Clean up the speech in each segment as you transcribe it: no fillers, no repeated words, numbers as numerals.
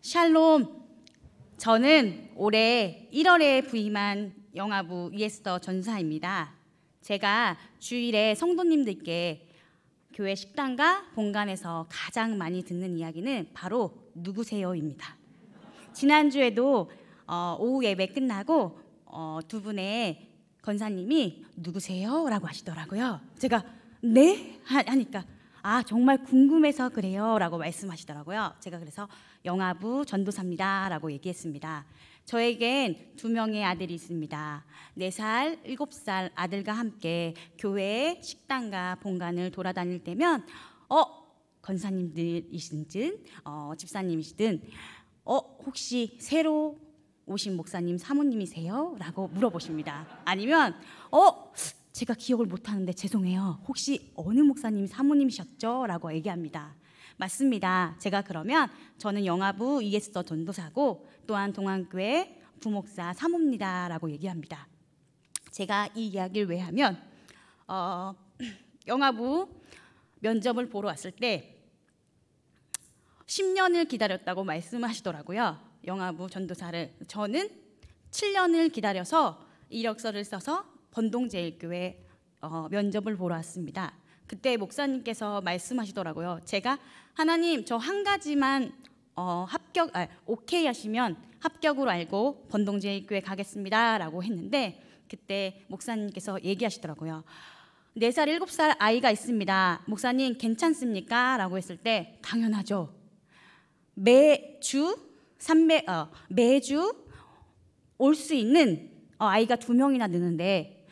샬롬. 저는 올해 1월에 부임한 영아부 이에스더 전도사입니다. 제가 주일에 성도님들께 교회 식당과 본관에서 가장 많이 듣는 이야기는 바로 누구세요입니다. 지난주에도 오후 예배 끝나고 두 분의 권사님이 누구세요? 라고 하시더라고요. 제가 네? 하니까 정말 궁금해서 그래요 라고 말씀하시더라고요. 제가 그래서 영아부 전도사입니다 라고 얘기했습니다. 저에겐 2명의 아들이 있습니다. 4살, 7살 아들과 함께 교회 식당과 본관을 돌아다닐 때면 권사님들이시든 집사님이시든 혹시 새로 오신 목사님 사모님이세요? 라고 물어보십니다. 아니면 제가 기억을 못하는데 죄송해요. 혹시 어느 목사님 사모님이셨죠? 라고 얘기합니다. 맞습니다. 제가 그러면 저는 영아부 이에스더 전도사고 또한 동안교회 부목사 사모입니다 라고 얘기합니다. 제가 이 이야기를 왜 하면 영아부 면접을 보러 왔을 때 10년을 기다렸다고 말씀하시더라고요. 영아부 전도사를. 저는 7년을 기다려서 이력서를 써서 번동제일교회 면접을 보러 왔습니다. 그때 목사님께서 말씀하시더라고요. 제가 하나님 저 한 가지만 오케이 하시면 합격으로 알고 번동제일교회 가겠습니다 라고 했는데 그때 목사님께서 얘기하시더라고요. 4살, 7살 아이가 있습니다. 목사님 괜찮습니까? 라고 했을 때 당연하죠. 매주 올 수 있는 아이가 2명이나 느는데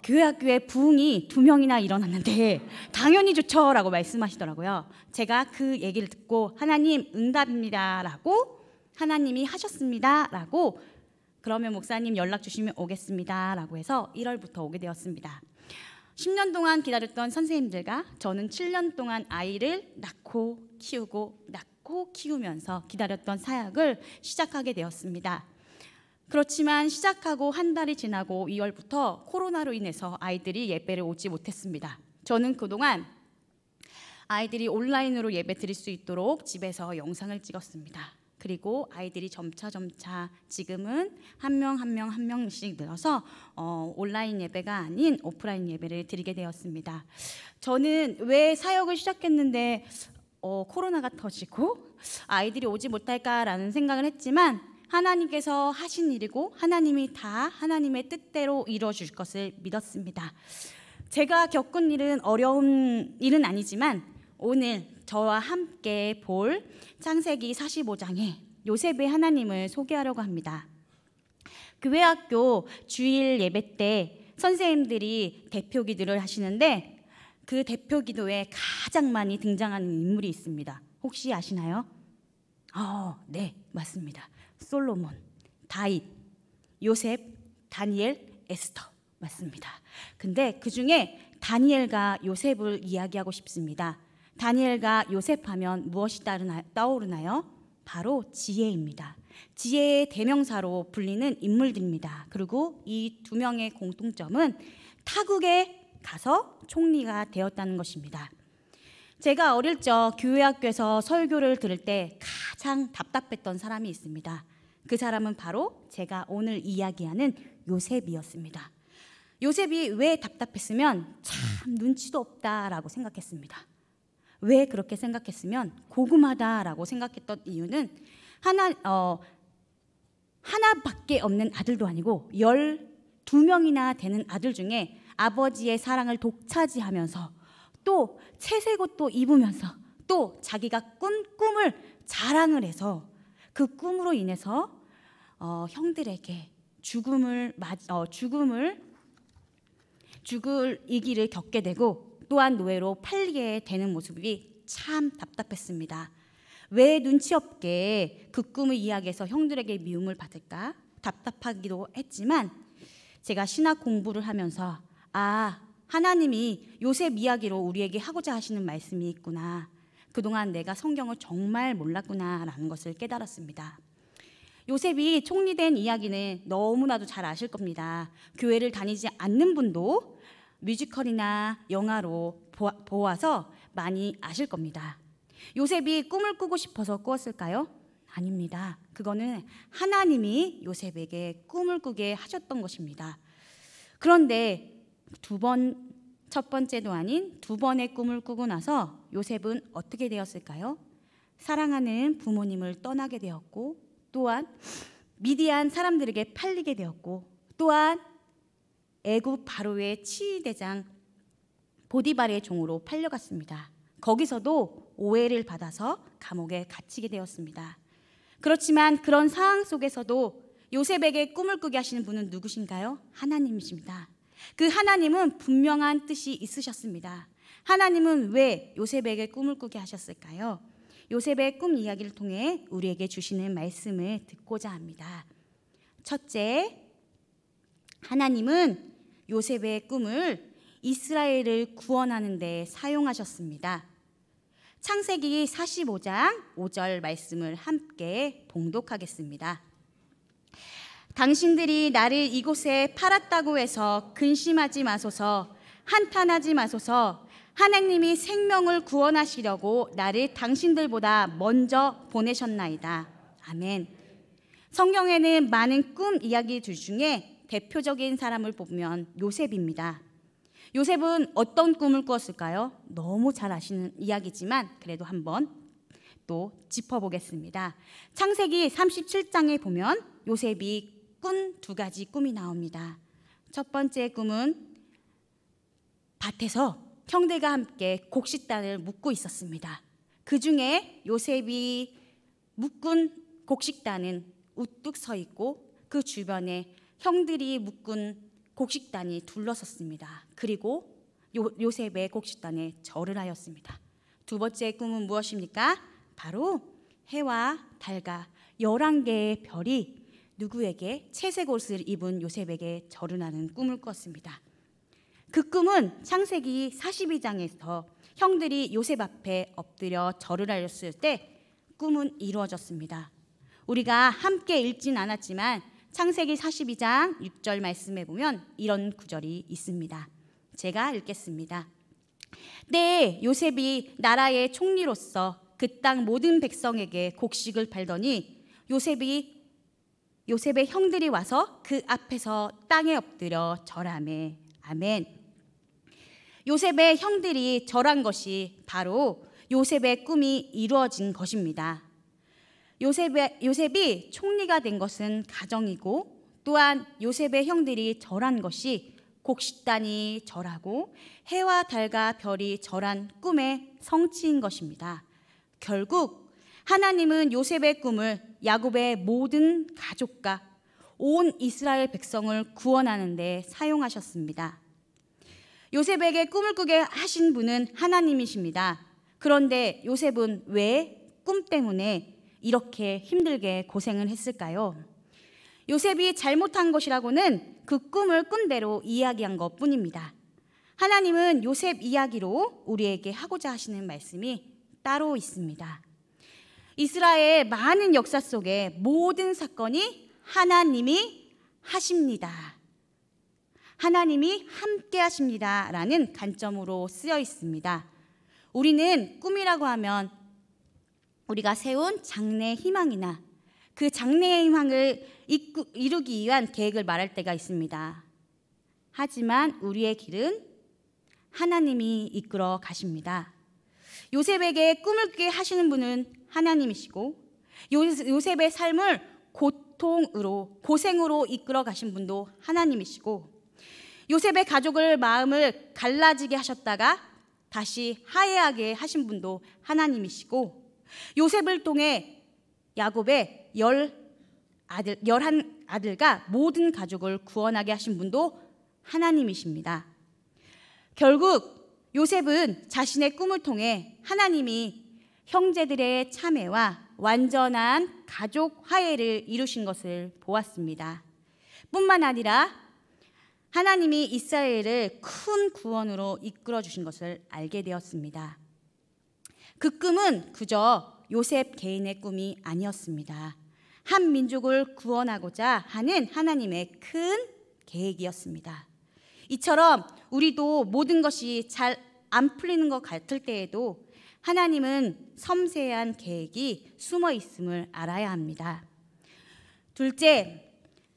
교회 학교에 부흥이 2명이나 일어났는데 당연히 좋죠 라고 말씀하시더라고요. 제가 그 얘기를 듣고 하나님 응답입니다 라고 하나님이 하셨습니다 라고 그러면 목사님 연락 주시면 오겠습니다 라고 해서 1월부터 오게 되었습니다. 10년 동안 기다렸던 선생님들과 저는 7년 동안 아이를 낳고 키우면서 기다렸던 사역을 시작하게 되었습니다. 그렇지만 시작하고 한 달이 지나고 2월부터 코로나로 인해서 아이들이 예배를 오지 못했습니다. 저는 그동안 아이들이 온라인으로 예배 드릴 수 있도록 집에서 영상을 찍었습니다. 그리고 아이들이 점차 지금은 한 명씩 늘어서 온라인 예배가 아닌 오프라인 예배를 드리게 되었습니다. 저는 왜 사역을 시작했는데 코로나가 터지고 아이들이 오지 못할까라는 생각을 했지만 하나님께서 하신 일이고 하나님이 다 하나님의 뜻대로 이루어 주실 것을 믿었습니다. 제가 겪은 일은 어려운 일은 아니지만 오늘 저와 함께 볼 창세기 45장에 요셉의 하나님을 소개하려고 합니다. 교회학교 주일 예배 때 선생님들이 대표 기도를 하시는데 그 대표 기도에 가장 많이 등장하는 인물이 있습니다. 혹시 아시나요? 네, 맞습니다. 솔로몬, 다윗, 요셉, 다니엘, 에스더 맞습니다. 근데 그 중에 다니엘과 요셉을 이야기하고 싶습니다. 다니엘과 요셉 하면 무엇이 떠오르나요? 바로 지혜입니다. 지혜의 대명사로 불리는 인물들입니다. 그리고 이 2명의 공통점은 타국에 가서 총리가 되었다는 것입니다. 제가 어릴 적 교회학교에서 설교를 들을 때 가장 답답했던 사람이 있습니다. 그 사람은 바로 제가 오늘 이야기하는 요셉이었습니다. 요셉이 왜 답답했으면 참 눈치도 없다라고 생각했습니다. 왜 그렇게 생각했으면 고구마다라고 생각했던 이유는 하나밖에 없는 아들도 아니고 12명이나 되는 아들 중에 아버지의 사랑을 독차지하면서 또 채색 옷도 입으면서 또 자기가 꾼 꿈을 자랑을 해서 그 꿈으로 인해서 형들에게 죽을 이 길을 겪게 되고 또한 노예로 팔리게 되는 모습이 참 답답했습니다. 왜 눈치 없게 그 꿈을 이야기해서 형들에게 미움을 받을까 답답하기도 했지만 제가 신학 공부를 하면서 하나님이 요셉 이야기로 우리에게 하고자 하시는 말씀이 있구나. 그동안 내가 성경을 정말 몰랐구나라는 것을 깨달았습니다. 요셉이 총리된 이야기는 너무나도 잘 아실 겁니다. 교회를 다니지 않는 분도 뮤지컬이나 영화로 보아서 많이 아실 겁니다. 요셉이 꿈을 꾸고 싶어서 꾸었을까요? 아닙니다. 그거는 하나님이 요셉에게 꿈을 꾸게 하셨던 것입니다. 그런데 첫 번째도 아닌 두 번의 꿈을 꾸고 나서 요셉은 어떻게 되었을까요? 사랑하는 부모님을 떠나게 되었고, 또한 미디안 사람들에게 팔리게 되었고, 또한 애굽 바로의 치위대장 보디발의 종으로 팔려갔습니다. 거기서도 오해를 받아서 감옥에 갇히게 되었습니다. 그렇지만 그런 상황 속에서도 요셉에게 꿈을 꾸게 하시는 분은 누구신가요? 하나님이십니다. 그 하나님은 분명한 뜻이 있으셨습니다. 하나님은 왜 요셉에게 꿈을 꾸게 하셨을까요? 요셉의 꿈 이야기를 통해 우리에게 주시는 말씀을 듣고자 합니다. 첫째, 하나님은 요셉의 꿈을 이스라엘을 구원하는 데 사용하셨습니다. 창세기 45장 5절 말씀을 함께 봉독하겠습니다. 당신들이 나를 이곳에 팔았다고 해서 근심하지 마소서, 한탄하지 마소서. 하나님이 생명을 구원하시려고 나를 당신들보다 먼저 보내셨나이다. 아멘. 성경에는 많은 꿈 이야기들 중에 대표적인 사람을 보면 요셉입니다. 요셉은 어떤 꿈을 꾸었을까요? 너무 잘 아시는 이야기지만 그래도 한번 또 짚어보겠습니다. 창세기 37장에 보면 요셉이 꾼 두 가지 꿈이 나옵니다. 첫 번째 꿈은 밭에서 형들과 함께 곡식단을 묶고 있었습니다. 그 중에 요셉이 묶은 곡식단은 우뚝 서 있고 그 주변에 형들이 묶은 곡식단이 둘러섰습니다. 그리고 요셉의 곡식단에 절을 하였습니다. 두 번째 꿈은 무엇입니까? 바로 해와 달과 11개의 별이 누구에게 채색 옷을 입은 요셉에게 절을 하는 꿈을 꿨습니다. 그 꿈은 창세기 42장에서 형들이 요셉 앞에 엎드려 절을 하였을 때 꿈은 이루어졌습니다. 우리가 함께 읽진 않았지만 창세기 42장 6절 말씀에 보면 이런 구절이 있습니다. 제가 읽겠습니다. 때 요셉이 나라의 총리로서 그 땅 모든 백성에게 곡식을 팔더니 요셉의 형들이 와서 그 앞에서 땅에 엎드려 절하매. 아멘. 요셉의 형들이 절한 것이 바로 요셉의 꿈이 이루어진 것입니다. 요셉이 총리가 된 것은 가정이고, 또한 요셉의 형들이 절한 것이 곡식단이 절하고 해와 달과 별이 절한 꿈의 성취인 것입니다. 결국 하나님은 요셉의 꿈을 야곱의 모든 가족과 온 이스라엘 백성을 구원하는 데 사용하셨습니다. 요셉에게 꿈을 꾸게 하신 분은 하나님이십니다. 그런데 요셉은 왜 꿈 때문에 이렇게 힘들게 고생을 했을까요? 요셉이 잘못한 것이라고는 그 꿈을 꾼 대로 이야기한 것뿐입니다. 하나님은 요셉 이야기로 우리에게 하고자 하시는 말씀이 따로 있습니다. 이스라엘 많은 역사 속에 모든 사건이 하나님이 하십니다. 하나님이 함께 하십니다 라는 관점으로 쓰여 있습니다. 우리는 꿈이라고 하면 우리가 세운 장래 희망이나 그 장래의 희망을 이루기 위한 계획을 말할 때가 있습니다. 하지만 우리의 길은 하나님이 이끌어 가십니다. 요셉에게 꿈을 꾸게 하시는 분은 하나님이시고, 요셉의 삶을 고생으로 이끌어 가신 분도 하나님이시고, 요셉의 가족을 마음을 갈라지게 하셨다가 다시 화해하게 하신 분도 하나님이시고, 요셉을 통해 야곱의 11아들과 모든 가족을 구원하게 하신 분도 하나님이십니다. 결국 요셉은 자신의 꿈을 통해 하나님이 형제들의 참회와 완전한 가족 화해를 이루신 것을 보았습니다. 뿐만 아니라 하나님이 이스라엘을 큰 구원으로 이끌어 주신 것을 알게 되었습니다. 그 꿈은 그저 요셉 개인의 꿈이 아니었습니다. 한 민족을 구원하고자 하는 하나님의 큰 계획이었습니다. 이처럼 우리도 모든 것이 잘 안 풀리는 것 같을 때에도 하나님은 섬세한 계획이 숨어 있음을 알아야 합니다. 둘째,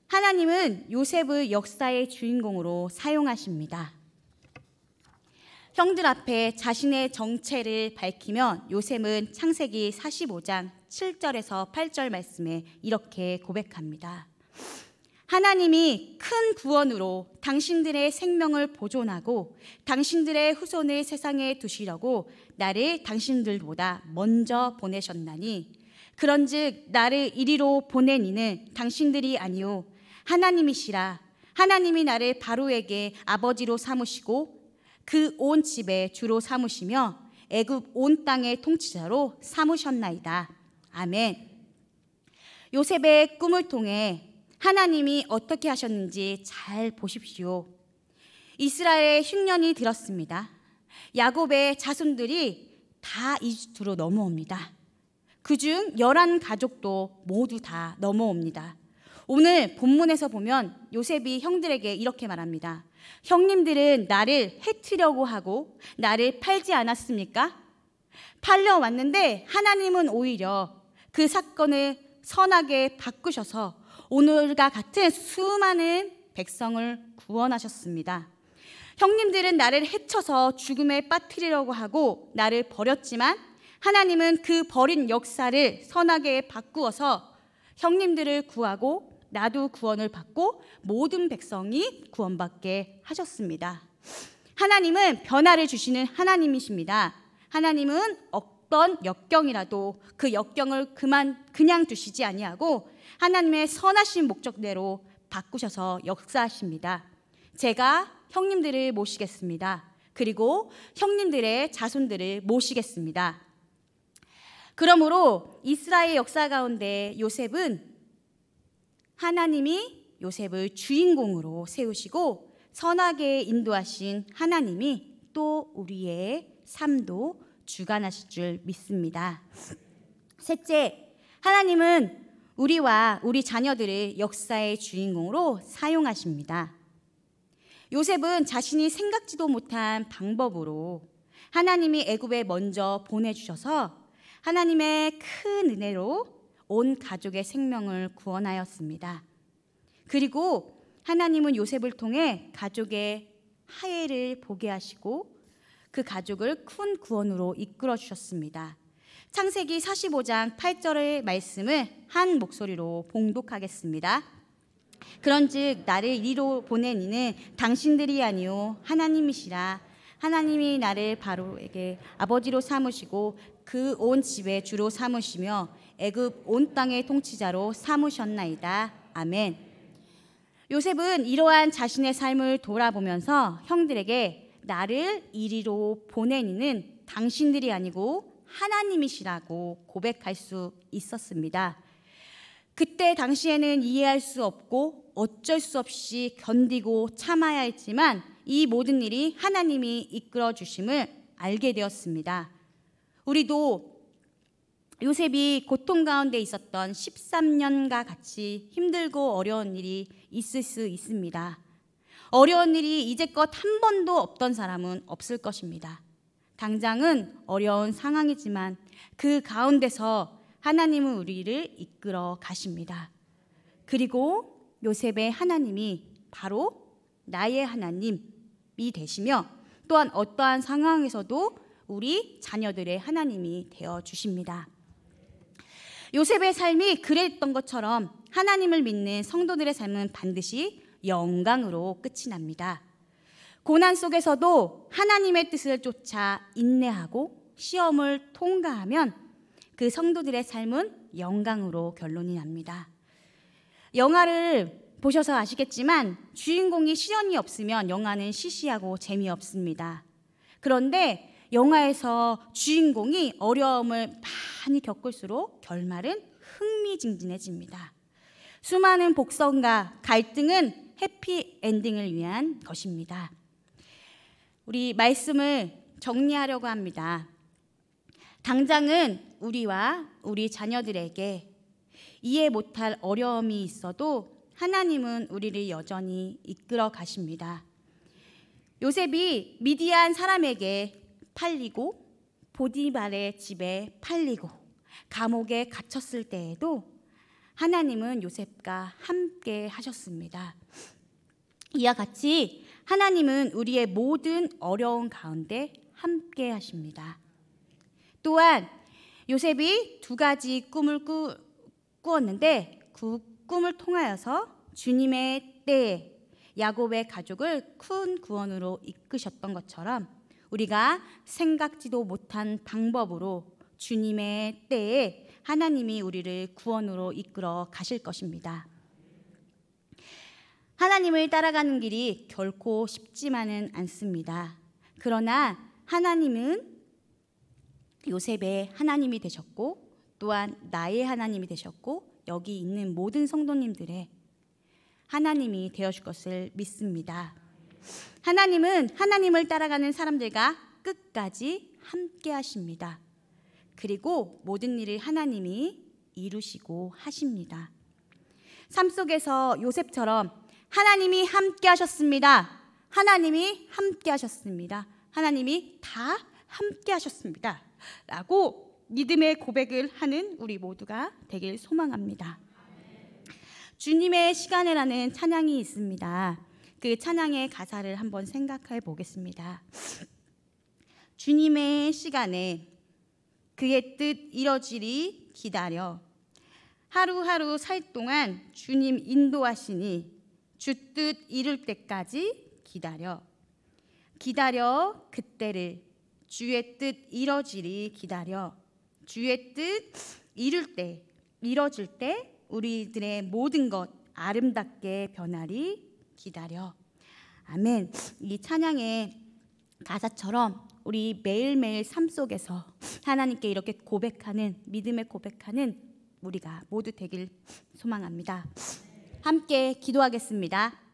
하나님은 요셉을 역사의 주인공으로 사용하십니다. 형들 앞에 자신의 정체를 밝히며 요셉은 창세기 45장 7절에서 8절 말씀에 이렇게 고백합니다. 하나님이 큰 구원으로 당신들의 생명을 보존하고 당신들의 후손을 세상에 두시려고 나를 당신들보다 먼저 보내셨나니 그런즉 나를 이리로 보낸 이는 당신들이 아니요 하나님이시라. 하나님이 나를 바로에게 아버지로 삼으시고 그 온 집의 주로 삼으시며 애굽 온 땅의 통치자로 삼으셨나이다. 아멘. 요셉의 꿈을 통해 하나님이 어떻게 하셨는지 잘 보십시오. 이스라엘의 흉년이 들었습니다. 야곱의 자손들이 다 이집트로 넘어옵니다. 그중 11가족도 모두 다 넘어옵니다. 오늘 본문에서 보면 요셉이 형들에게 이렇게 말합니다. 형님들은 나를 해치려고 하고 나를 팔지 않았습니까? 팔려왔는데 하나님은 오히려 그 사건을 선하게 바꾸셔서 오늘과 같은 수많은 백성을 구원하셨습니다. 형님들은 나를 해쳐서 죽음에 빠뜨리려고 하고 나를 버렸지만 하나님은 그 버린 역사를 선하게 바꾸어서 형님들을 구하고 나도 구원을 받고 모든 백성이 구원받게 하셨습니다. 하나님은 변화를 주시는 하나님이십니다. 하나님은 어떤 역경이라도 그 역경을 그냥 두시지 아니하고 하나님의 선하신 목적대로 바꾸셔서 역사하십니다. 제가 형님들을 모시겠습니다. 그리고 형님들의 자손들을 모시겠습니다. 그러므로 이스라엘 역사 가운데 요셉은 하나님이 요셉을 주인공으로 세우시고 선하게 인도하신 하나님이 또 우리의 삶도 주관하실 줄 믿습니다. 셋째, 하나님은 우리와 우리 자녀들을 역사의 주인공으로 사용하십니다. 요셉은 자신이 생각지도 못한 방법으로 하나님이 애굽에 먼저 보내주셔서 하나님의 큰 은혜로 온 가족의 생명을 구원하였습니다. 그리고 하나님은 요셉을 통해 가족의 하해를 보게 하시고 그 가족을 큰 구원으로 이끌어 주셨습니다. 창세기 45장 8절의 말씀을 한 목소리로 봉독하겠습니다. 그런즉 나를 이리로 보낸 이는 당신들이 아니요 하나님이시라. 하나님이 나를 바로에게 아버지로 삼으시고 그 온 집의 주로 삼으시며 애굽 온 땅의 통치자로 삼으셨나이다. 아멘. 요셉은 이러한 자신의 삶을 돌아보면서 형들에게 나를 이리로 보낸 이는 당신들이 아니고 하나님이시라고 고백할 수 있었습니다. 그때 당시에는 이해할 수 없고 어쩔 수 없이 견디고 참아야 했지만 이 모든 일이 하나님이 이끌어 주심을 알게 되었습니다. 우리도 요셉이 고통 가운데 있었던 13년과 같이 힘들고 어려운 일이 있을 수 있습니다. 어려운 일이 이제껏 한 번도 없던 사람은 없을 것입니다. 당장은 어려운 상황이지만 그 가운데서 하나님은 우리를 이끌어 가십니다. 그리고 요셉의 하나님이 바로 나의 하나님이 되시며 또한 어떠한 상황에서도 우리 자녀들의 하나님이 되어 주십니다. 요셉의 삶이 그랬던 것처럼 하나님을 믿는 성도들의 삶은 반드시 영광으로 끝이 납니다. 고난 속에서도 하나님의 뜻을 쫓아 인내하고 시험을 통과하면 그 성도들의 삶은 영광으로 결론이 납니다. 영화를 보셔서 아시겠지만 주인공이 시련이 없으면 영화는 시시하고 재미없습니다. 그런데 영화에서 주인공이 어려움을 많이 겪을수록 결말은 흥미진진해집니다. 수많은 복선과 갈등은 해피엔딩을 위한 것입니다. 우리 말씀을 정리하려고 합니다. 당장은 우리와 우리 자녀들에게 이해 못할 어려움이 있어도 하나님은 우리를 여전히 이끌어 가십니다. 요셉이 미디안 사람에게 팔리고 보디발의 집에 팔리고 감옥에 갇혔을 때에도 하나님은 요셉과 함께 하셨습니다. 이와 같이 하나님은 우리의 모든 어려운 가운데 함께 하십니다. 또한 요셉이 2가지 꿈을 꾸었는데 그 꿈을 통하여서 주님의 때에 야곱의 가족을 큰 구원으로 이끄셨던 것처럼 우리가 생각지도 못한 방법으로 주님의 때에 하나님이 우리를 구원으로 이끌어 가실 것입니다. 하나님을 따라가는 길이 결코 쉽지만은 않습니다. 그러나 하나님은 요셉의 하나님이 되셨고 또한 나의 하나님이 되셨고 여기 있는 모든 성도님들의 하나님이 되어줄 것을 믿습니다. 하나님은 하나님을 따라가는 사람들과 끝까지 함께 하십니다. 그리고 모든 일을 하나님이 이루시고 하십니다. 삶 속에서 요셉처럼 하나님이 함께 하셨습니다. 하나님이 함께 하셨습니다. 하나님이 다 함께 하셨습니다. 라고 믿음의 고백을 하는 우리 모두가 되길 소망합니다. 주님의 시간에라는 찬양이 있습니다. 그 찬양의 가사를 한번 생각해 보겠습니다. 주님의 시간에 그의 뜻 이뤄지리 기다려 하루하루 살 동안 주님 인도하시니 주 뜻 이룰 때까지 기다려 그때를 주의 뜻 이뤄지리 기다려 주의 뜻 이뤄질 때 우리들의 모든 것 아름답게 변하리 기다려. 아멘. 이 찬양의 가사처럼 우리 매일매일 삶 속에서 하나님께 이렇게 고백하는 믿음의 고백하는 우리가 모두 되길 소망합니다. 함께 기도하겠습니다.